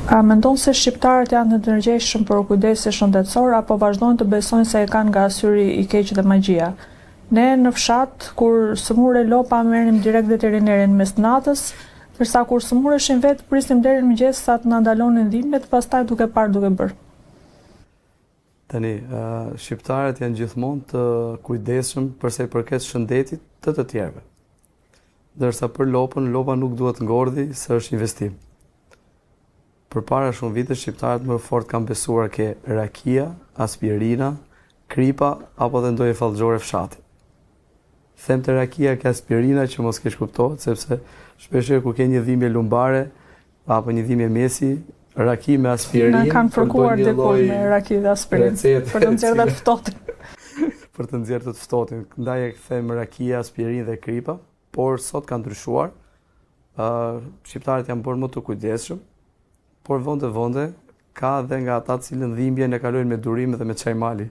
A mendon se shqiptarët janë të ndërgjegjshëm për kujdesin shëndetësor apo vazhdojnë të besojnë se e kanë nga syri i keq dhe magjia? Ne në fshat, kur sëmure lopa merrim direkt veterinerin mes natës, ndërsa kur sëmureshim vetë prisnim deri në mëngjes sa të na ndalonin dhimbjet, pastaj duke parë duke bërë. Tani, shqiptarët janë gjithmonë të kujdesshëm për sa i përket shëndetit të tjerëve. Ndërsa për lopën, lopa nuk duhet ngordhi se është investim. Përpara shumë vite shqiptarët më fort kanë besuar ke rakia, aspirina, kripa apo dhe ndonjë fallxhore fshati. Them të rakia ke aspirina që mos keq kuptohet, sepse shpeshherë kur ke një dhimbje lumbare apo një dhimbje mesi, raki me aspirinë kanë fërkuar dikur me raki dhe aspirinë për të nxjerrë të ftohtin. Për të nxjerrë të ftohtin. Ndaj e them rakia, aspirinë dhe kripa, por sot kanë ndryshuar. Shqiptarët janë bërë më të kujdesshëm, por vonte ka dhe nga ata të cilën dhimbjen e kalojnë me durim dhe me çaj mali.